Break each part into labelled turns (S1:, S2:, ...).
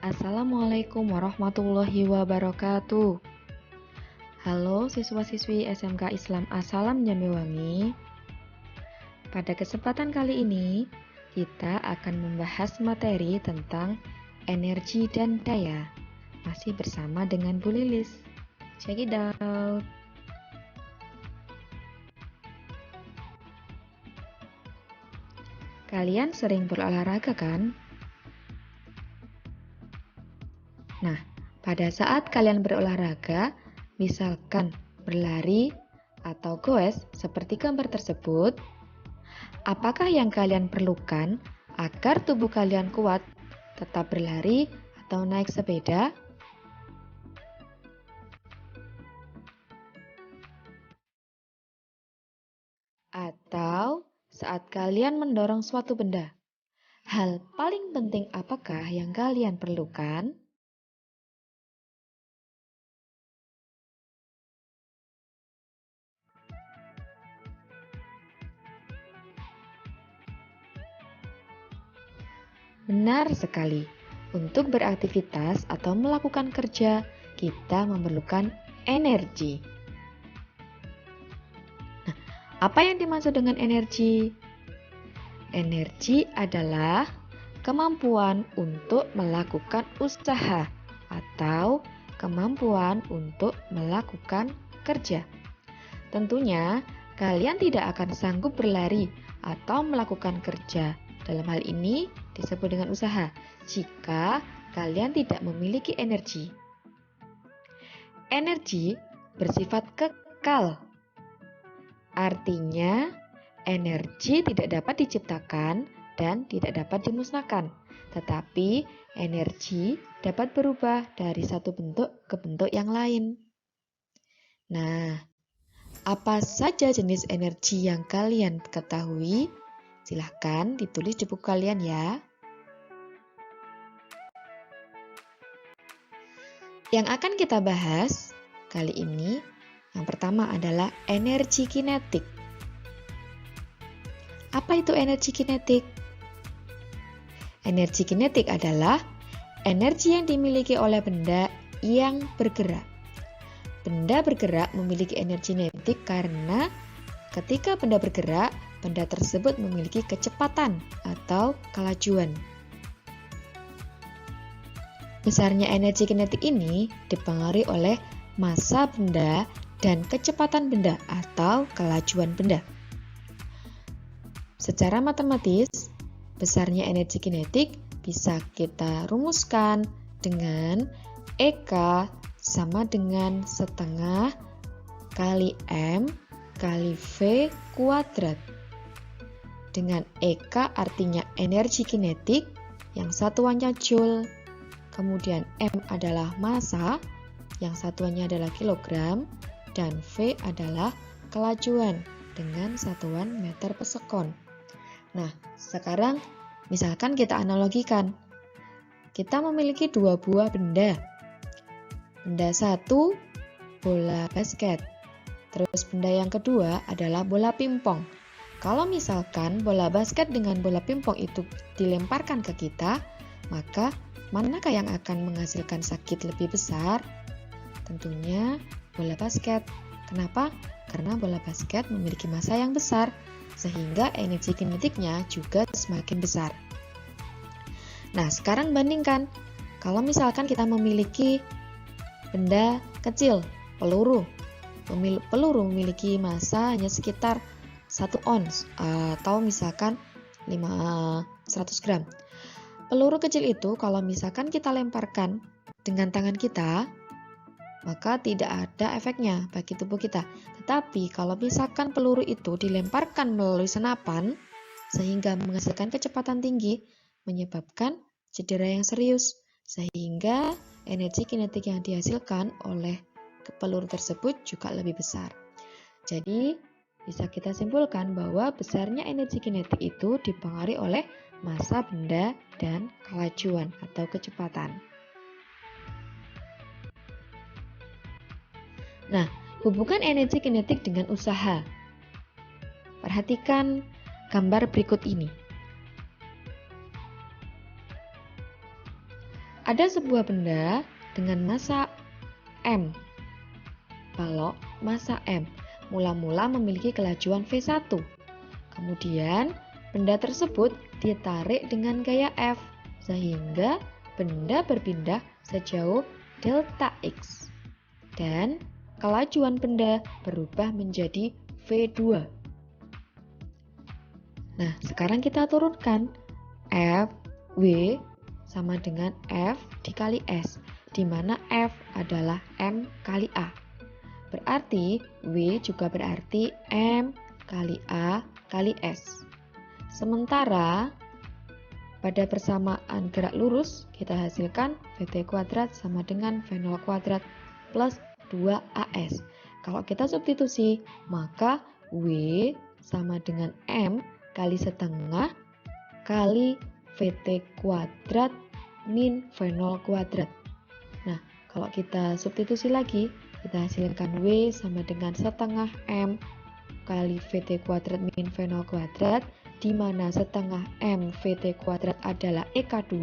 S1: Assalamualaikum warahmatullahi wabarakatuh. Halo siswa-siswi SMK Islam Asalam Jambewangi. Pada kesempatan kali ini, kita akan membahas materi tentang energi dan daya. Masih bersama dengan Bu Lilis. Check it out. Kalian sering berolahraga kan? Nah, pada saat kalian berolahraga, misalkan berlari atau goes seperti gambar tersebut, apakah yang kalian perlukan agar tubuh kalian kuat tetap berlari atau naik sepeda? Atau saat kalian mendorong suatu benda, hal paling penting apakah yang kalian perlukan? Benar sekali. Untuk beraktivitas atau melakukan kerja, kita memerlukan energi. Nah, apa yang dimaksud dengan energi? Energi adalah kemampuan untuk melakukan usaha atau kemampuan untuk melakukan kerja. Tentunya, kalian tidak akan sanggup berlari atau melakukan kerja. Dalam hal ini disebut dengan usaha jika kalian tidak memiliki energi. Energi bersifat kekal. Artinya, energi tidak dapat diciptakan dan tidak dapat dimusnahkan. Tetapi, energi dapat berubah dari satu bentuk ke bentuk yang lain. Nah, apa saja jenis energi yang kalian ketahui? Silahkan ditulis di buku kalian ya. Yang akan kita bahas kali ini, yang pertama adalah energi kinetik. Apa itu energi kinetik? Energi kinetik adalah energi yang dimiliki oleh benda yang bergerak. Benda bergerak memiliki energi kinetik karena ketika benda bergerak, benda tersebut memiliki kecepatan atau kelajuan. Besarnya energi kinetik ini dipengaruhi oleh massa benda dan kecepatan benda atau kelajuan benda. Secara matematis, besarnya energi kinetik bisa kita rumuskan dengan EK sama dengan setengah kali M kali V kuadrat. Dengan EK artinya energi kinetik yang satuannya joule, kemudian M adalah massa yang satuannya adalah kilogram, dan V adalah kelajuan dengan satuan meter per sekon. Nah, sekarang misalkan kita analogikan. Kita memiliki dua buah benda. Benda satu, bola basket. Terus benda yang kedua adalah bola pingpong. Kalau misalkan bola basket dengan bola pingpong itu dilemparkan ke kita, maka manakah yang akan menghasilkan sakit lebih besar? Tentunya bola basket. Kenapa? Karena bola basket memiliki massa yang besar, sehingga energi kinetiknya juga semakin besar. Nah, sekarang bandingkan. Kalau misalkan kita memiliki benda kecil, peluru. Peluru memiliki massa hanya sekitar 1 ons atau misalkan 100 gram. Peluru kecil itu kalau misalkan kita lemparkan dengan tangan kita, maka tidak ada efeknya bagi tubuh kita. Tetapi kalau misalkan peluru itu dilemparkan melalui senapan sehingga menghasilkan kecepatan tinggi, menyebabkan cedera yang serius, sehingga energi kinetik yang dihasilkan oleh peluru tersebut juga lebih besar. Jadi, bisa kita simpulkan bahwa besarnya energi kinetik itu dipengaruhi oleh massa benda dan kelajuan atau kecepatan. Nah, hubungan energi kinetik dengan usaha. Perhatikan gambar berikut ini. Ada sebuah benda dengan massa M. Balok massa M mula-mula memiliki kelajuan V1. Kemudian, benda tersebut ditarik dengan gaya F, sehingga benda berpindah sejauh delta X. Dan kelajuan benda berubah menjadi V2. Nah, sekarang kita turunkan. F, W sama dengan F dikali S, di mana F adalah M kali A. Berarti W juga berarti M kali A kali S. Sementara pada persamaan gerak lurus kita hasilkan VT kuadrat sama dengan V0 kuadrat plus 2AS. Kalau kita substitusi, maka W sama dengan M kali setengah kali VT kuadrat min V0 kuadrat. Nah, kalau kita substitusi lagi, kita hasilkan W sama dengan setengah M kali VT kuadrat min V0 kuadrat, di mana setengah M VT kuadrat adalah EK2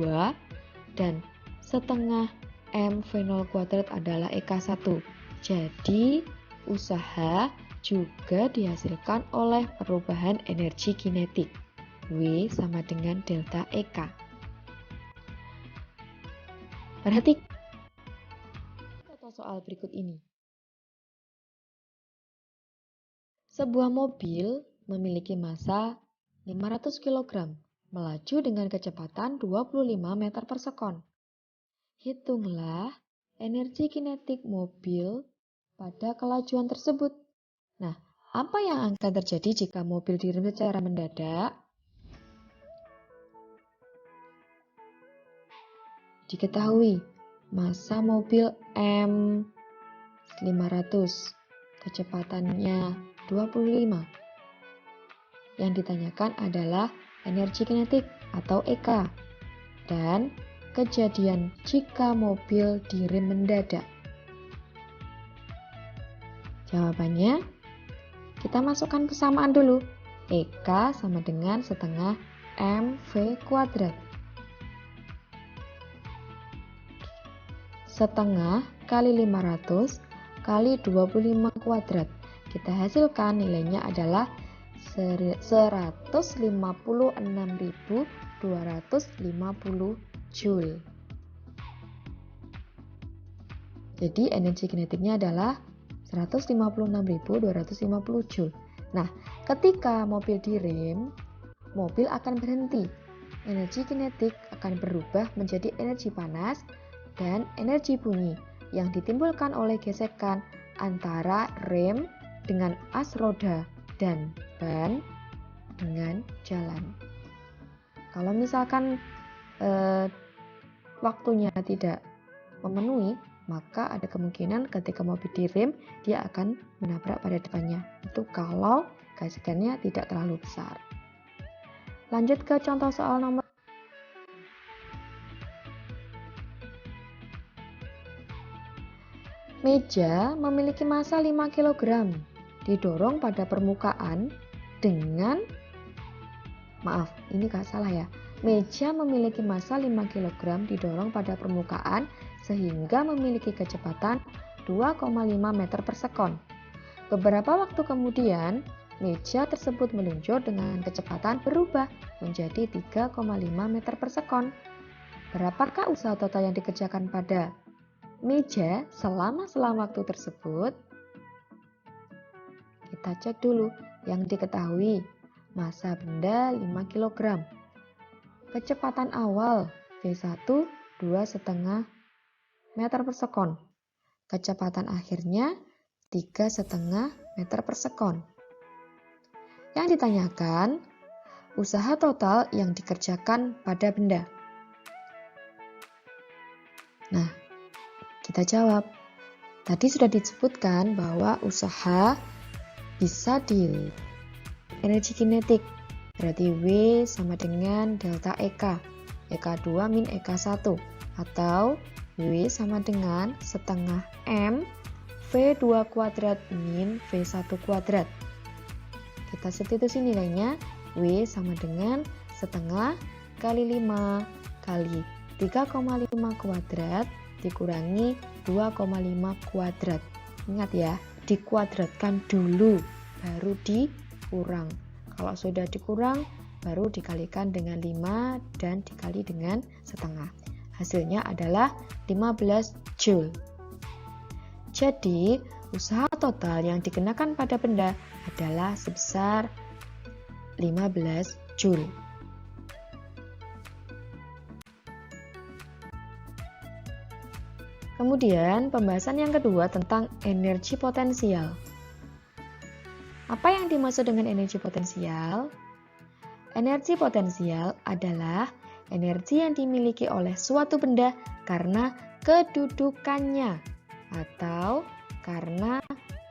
S1: dan setengah M V0 kuadrat adalah EK1. Jadi, usaha juga dihasilkan oleh perubahan energi kinetik. W sama dengan delta EK. Perhatikan contoh soal berikut ini. Sebuah mobil memiliki massa 500 kg, melaju dengan kecepatan 25 meter per sekon. Hitunglah energi kinetik mobil pada kelajuan tersebut. Nah, apa yang akan terjadi jika mobil direm secara mendadak? Diketahui, massa mobil M500, kecepatannya 25. Yang ditanyakan adalah energi kinetik atau EK dan kejadian jika mobil direm mendadak. Jawabannya, kita masukkan persamaan dulu. EK sama dengan setengah MV kuadrat. Setengah kali 500 kali 25 kuadrat. Kita hasilkan nilainya adalah 156.250 Joule. Jadi energi kinetiknya adalah 156.250 Joule. Nah, ketika mobil direm, mobil akan berhenti. Energi kinetik akan berubah menjadi energi panas dan energi bunyi yang ditimbulkan oleh gesekan antara rem dengan as roda dan ban dengan jalan. Kalau misalkan waktunya tidak memenuhi, maka ada kemungkinan ketika mobil direm dia akan menabrak pada depannya. Itu kalau gesekannya tidak terlalu besar. Lanjut ke contoh soal nomor. Meja memiliki massa 5 kg, didorong pada permukaan dengan, meja memiliki massa 5 kg didorong pada permukaan sehingga memiliki kecepatan 2,5 meter per sekon. Beberapa waktu kemudian, meja tersebut meluncur dengan kecepatan berubah menjadi 3,5 meter per sekon. Berapakah usaha total yang dikerjakan pada meja selama waktu tersebut? Kita cek dulu yang diketahui. Massa benda 5 kg. Kecepatan awal V1 2,5 meter per sekon. Kecepatan akhirnya 3,5 meter per sekon. Yang ditanyakan, usaha total yang dikerjakan pada benda. Nah, kita jawab. Tadi sudah disebutkan bahwa usaha bisa di energi kinetik. Berarti W sama dengan delta EK. EK2 min EK1. Atau W sama dengan setengah M V2 kuadrat min V1 kuadrat. Kita substitusi nilainya. W sama dengan setengah kali 5 kali 3,5 kuadrat dikurangi 2,5 kuadrat. Ingat ya, dikuadratkan dulu, baru dikurang. Kalau sudah dikurang, baru dikalikan dengan 5 dan dikali dengan setengah. Hasilnya adalah 15 Joule. Jadi, usaha total yang dikenakan pada benda adalah sebesar 15 Joule. Kemudian, pembahasan yang kedua tentang energi potensial. Apa yang dimaksud dengan energi potensial? Energi potensial adalah energi yang dimiliki oleh suatu benda karena kedudukannya atau karena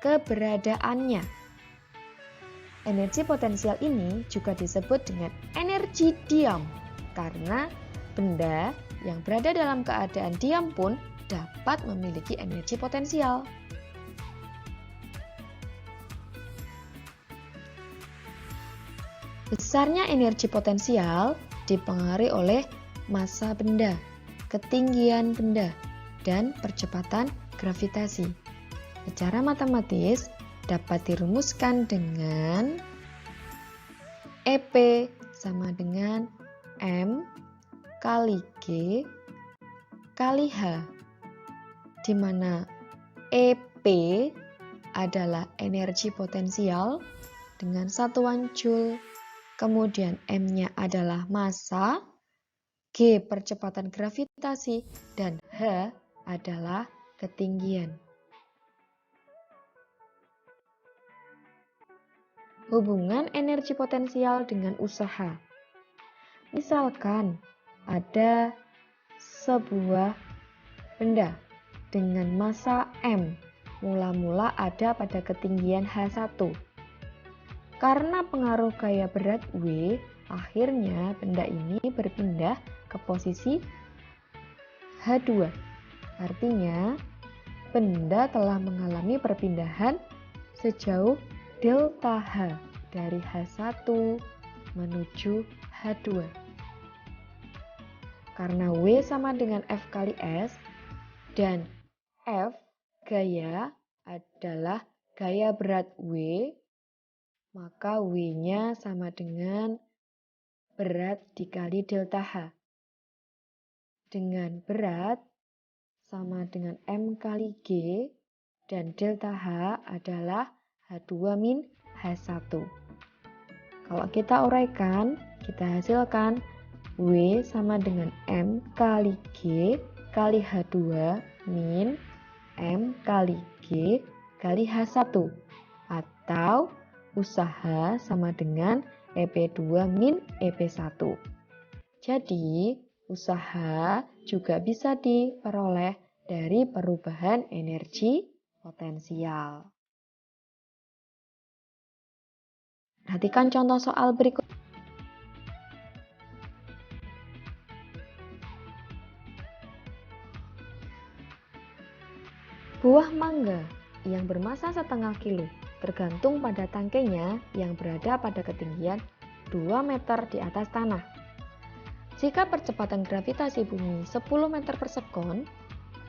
S1: keberadaannya. Energi potensial ini juga disebut dengan energi diam karena benda yang berada dalam keadaan diam pun dapat memiliki energi potensial. Besarnya energi potensial dipengaruhi oleh massa benda, ketinggian benda, dan percepatan gravitasi. Secara matematis dapat dirumuskan dengan EP sama dengan M kali G kali H, di mana EP adalah energi potensial dengan satuan Joule, kemudian M-nya adalah massa, G percepatan gravitasi, dan H adalah ketinggian. Hubungan energi potensial dengan usaha. Misalkan ada sebuah benda dengan massa M, mula-mula ada pada ketinggian H1. Karena pengaruh gaya berat W, akhirnya benda ini berpindah ke posisi H2. Artinya, benda telah mengalami perpindahan sejauh delta H dari H1 menuju H2. Karena W sama dengan F kali S, dan F gaya adalah gaya berat W, maka W-nya sama dengan berat dikali delta H. Dengan berat sama dengan M kali G, dan delta H adalah H2 min H1. Kalau kita uraikan, kita hasilkan W sama dengan M kali G kali H2 min M kali G kali H1, atau usaha sama dengan EP2 min EP1. Jadi, usaha juga bisa diperoleh dari perubahan energi potensial. Perhatikan contoh soal berikut. Buah mangga yang bermassa setengah kilo tergantung pada tangkainya yang berada pada ketinggian 2 meter di atas tanah. Jika percepatan gravitasi bumi 10 meter per sekon,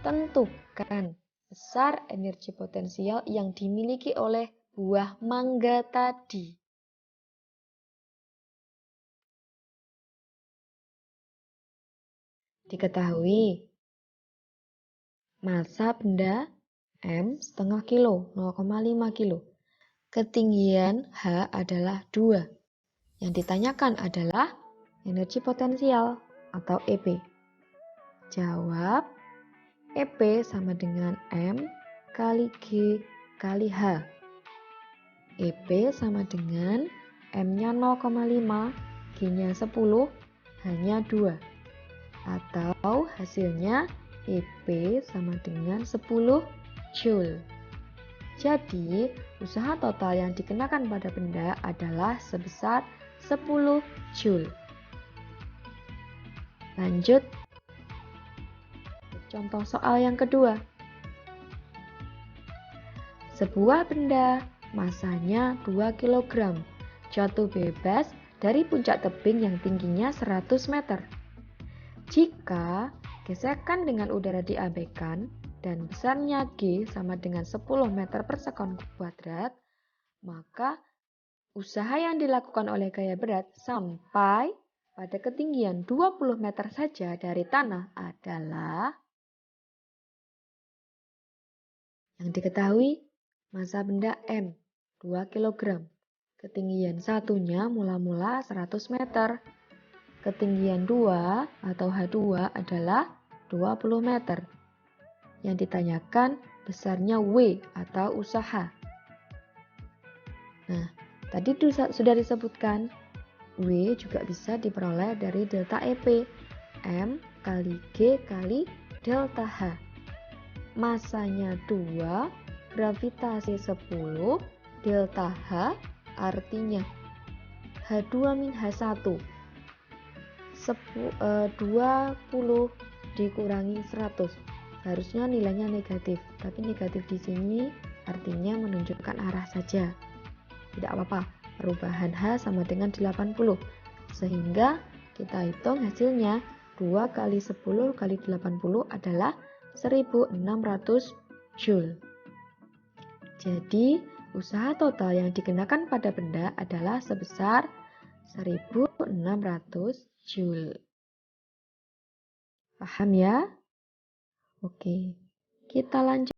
S1: tentukan besar energi potensial yang dimiliki oleh buah mangga tadi. Diketahui, massa benda M setengah kilo, 0,5 kilo. Ketinggian H adalah 2. Yang ditanyakan adalah energi potensial atau EP. Jawab, EP sama dengan M kali G kali H. EP sama dengan M-nya 0,5, G-nya 10, H-nya 2. Atau hasilnya EP sama dengan 10 Joule. Jadi, usaha total yang dikenakan pada benda adalah sebesar 10 Joule. Lanjut, contoh soal yang kedua. Sebuah benda massanya 2 kg jatuh bebas dari puncak tebing yang tingginya 100 meter. Jika gesekan dengan udara diabaikan dan besarnya G sama dengan 10 meter per sekon kuadrat, maka usaha yang dilakukan oleh gaya berat sampai pada ketinggian 20 meter saja dari tanah adalah yang diketahui massa benda M 2 kg. Ketinggian satunya mula-mula 100 meter. Ketinggian 2 atau H2 adalah 20 meter. Yang ditanyakan besarnya W atau usaha. Nah, tadi sudah disebutkan W juga bisa diperoleh dari delta EP, M kali G kali delta H. Massanya 2, gravitasi 10, delta H artinya H2-H1. 20 dikurangi 100. Harusnya nilainya negatif, tapi negatif di sini artinya menunjukkan arah saja. Tidak apa-apa, perubahan H sama dengan 80. Sehingga kita hitung hasilnya 2 kali 10 kali 80 adalah 1600 Joule. Jadi, usaha total yang dikenakan pada benda adalah sebesar 1600 Joule. Paham ya? Oke, kita lanjut.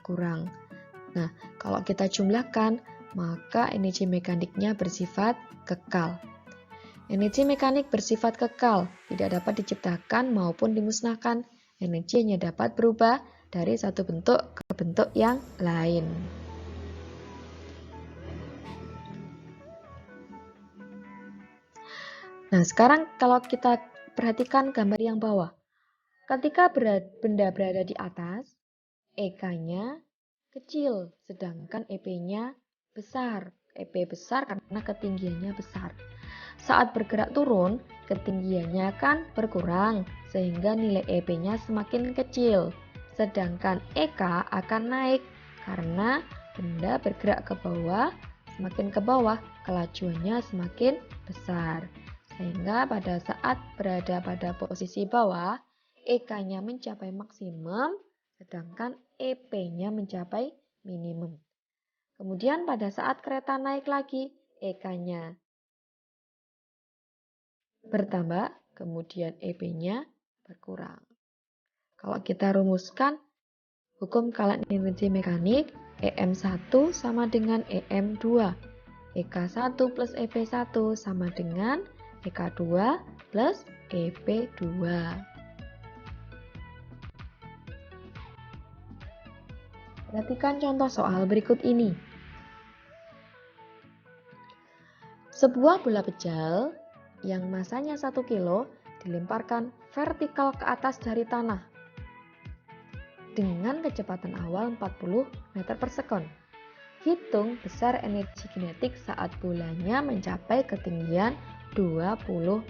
S1: Kurang. Nah, kalau kita jumlahkan, maka energi mekaniknya bersifat kekal. Energi mekanik bersifat kekal, tidak dapat diciptakan maupun dimusnahkan. Energi hanya dapat berubah dari satu bentuk ke bentuk yang lain. Nah, sekarang kalau kita perhatikan gambar yang bawah. Ketika benda berada di atas, EK-nya kecil, sedangkan EP-nya besar. EP besar karena ketinggiannya besar. Saat bergerak turun, ketinggiannya akan berkurang, sehingga nilai EP-nya semakin kecil. Sedangkan EK akan naik, karena benda bergerak ke bawah, semakin ke bawah, kelajuannya semakin besar. Sehingga pada saat berada pada posisi bawah, EK-nya mencapai maksimum, sedangkan EP-nya mencapai minimum. Kemudian pada saat kereta naik lagi, EK-nya bertambah, kemudian EP-nya berkurang. Kalau kita rumuskan, Hukum kekalahan energi mekanik, EM1 sama dengan EM2. EK1 plus EP1 sama dengan EK2 plus EP2. Perhatikan contoh soal berikut ini. Sebuah bola pejal yang masanya 1 kilo dilemparkan vertikal ke atas dari tanah dengan kecepatan awal 40 meter per sekon. Hitung besar energi kinetik saat bolanya mencapai ketinggian 20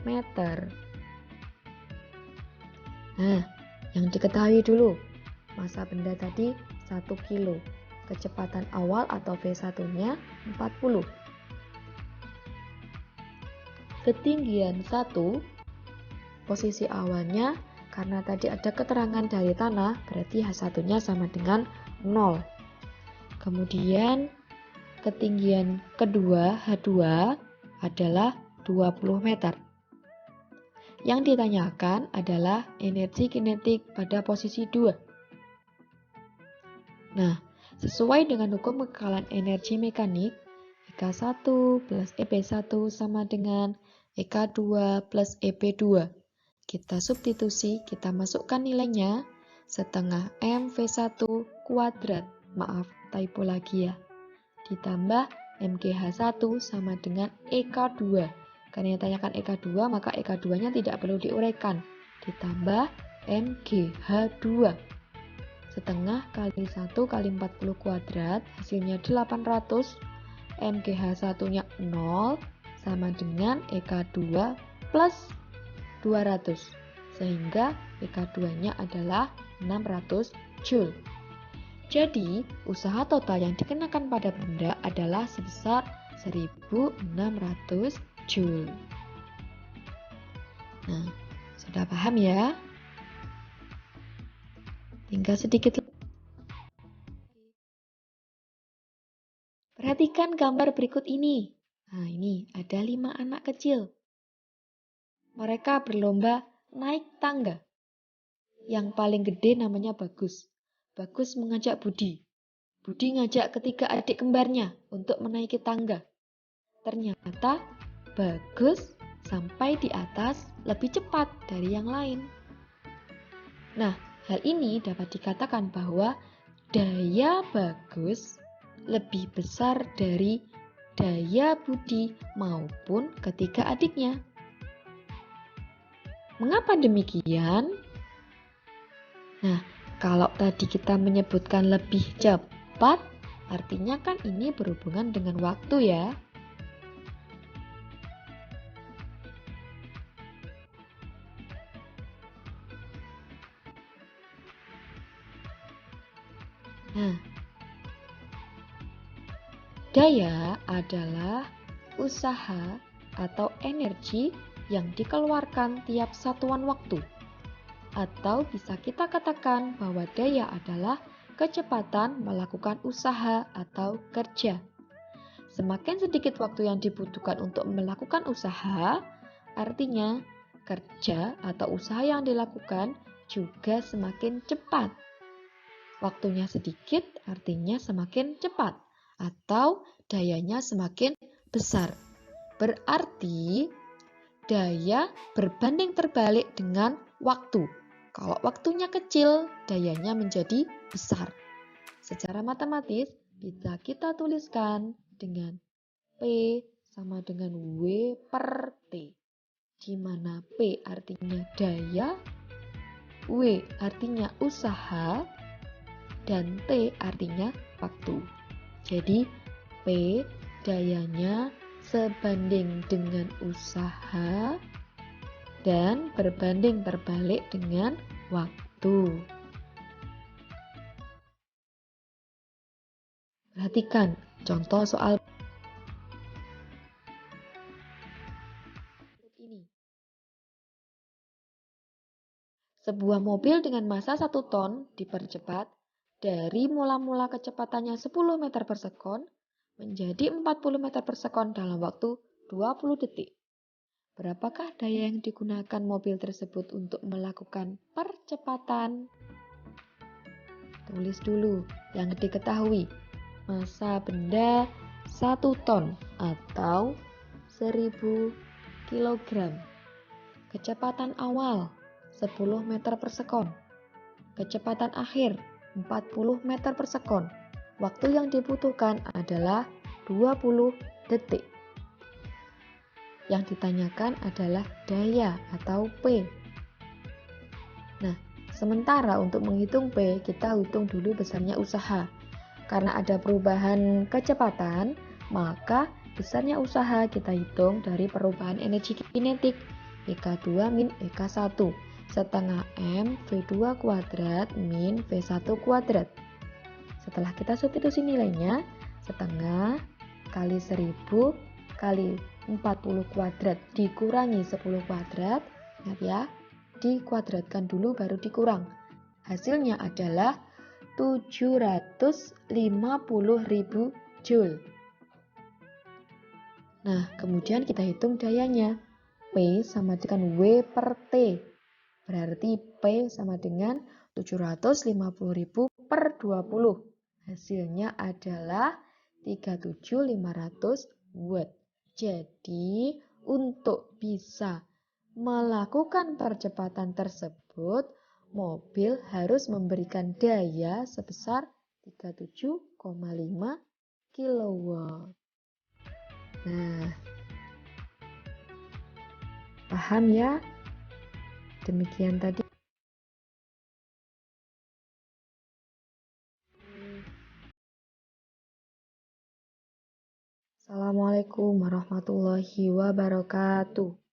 S1: meter. Nah, yang diketahui dulu, massa benda tadi 1 kilo, kecepatan awal atau V1-nya 40. Ketinggian 1, posisi awalnya karena tadi ada keterangan dari tanah, berarti H1-nya sama dengan 0. Kemudian ketinggian kedua, H2, adalah 20 meter. Yang ditanyakan adalah energi kinetik pada posisi 2. Nah, sesuai dengan hukum kekalahan energi mekanik, EK1 plus EP1 sama dengan EK2 plus EP2. Kita substitusi, kita masukkan nilainya setengah MV1 kuadrat. Maaf, typo lagi ya. Ditambah MGH1 sama dengan EK2. Karena yang ditanyakan EK2, maka EK2-nya tidak perlu diuraikan. Ditambah MGH2. Setengah kali 1 kali 40 kuadrat, hasilnya 800. MGH1-nya 0 sama dengan EK2 plus 200, sehingga EK2-nya adalah 600 Joule. Jadi, usaha total yang dikenakan pada benda adalah sebesar 1600 Joule. Nah, sudah paham ya? Tinggal sedikit. Perhatikan gambar berikut ini. Nah, ini ada 5 anak kecil. Mereka berlomba naik tangga. Yang paling gede namanya Bagus. Bagus mengajak Budi. Budi ngajak ketiga adik kembarnya untuk menaiki tangga. Ternyata Bagus sampai di atas lebih cepat dari yang lain. Nah, hal ini dapat dikatakan bahwa daya Bagus lebih besar dari daya Budi maupun ketiga adiknya. Mengapa demikian? Nah, kalau tadi kita menyebutkan lebih cepat, artinya kan ini berhubungan dengan waktu ya. Nah, daya adalah usaha atau energi yang dikeluarkan tiap satuan waktu. Atau bisa kita katakan bahwa daya adalah kecepatan melakukan usaha atau kerja. Semakin sedikit waktu yang dibutuhkan untuk melakukan usaha, artinya kerja atau usaha yang dilakukan juga semakin cepat. Waktunya sedikit artinya semakin cepat atau dayanya semakin besar. Berarti daya berbanding terbalik dengan waktu. Kalau waktunya kecil, dayanya menjadi besar. Secara matematis bisa kita tuliskan dengan P sama dengan W per T. Di mana P artinya daya, W artinya usaha, dan T artinya waktu. Jadi P dayanya sebanding dengan usaha dan berbanding terbalik dengan waktu. Perhatikan contoh soal ini. Sebuah mobil dengan massa 1 ton dipercepat dari mula-mula kecepatannya 10 meter per sekon menjadi 40 meter per sekon dalam waktu 20 detik. Berapakah daya yang digunakan mobil tersebut untuk melakukan percepatan? Tulis dulu yang diketahui. Massa benda 1 ton atau 1000 kg. Kecepatan awal 10 meter per sekon. Kecepatan akhir 40 meter per sekon. Waktu yang dibutuhkan adalah 20 detik. Yang ditanyakan adalah daya atau P. Nah, sementara untuk menghitung P, kita hitung dulu besarnya usaha. Karena ada perubahan kecepatan, maka besarnya usaha kita hitung dari perubahan energi kinetik. EK2 min EK1 setengah M V2 kuadrat min V1 kuadrat. Setelah kita substitusi nilainya, setengah kali 1000 kali 40 kuadrat dikurangi 10 kuadrat, ingat ya, dikuadratkan dulu baru dikurang. Hasilnya adalah 750.000 Joule. Nah, kemudian kita hitung dayanya. P sama dengan W per T. Berarti P sama dengan 750.000 per 20. Hasilnya adalah 37.500 watt. Jadi, untuk bisa melakukan percepatan tersebut, mobil harus memberikan daya sebesar 37,5 kW. Nah, paham ya? Demikian tadi. Assalamualaikum warahmatullahi wabarakatuh.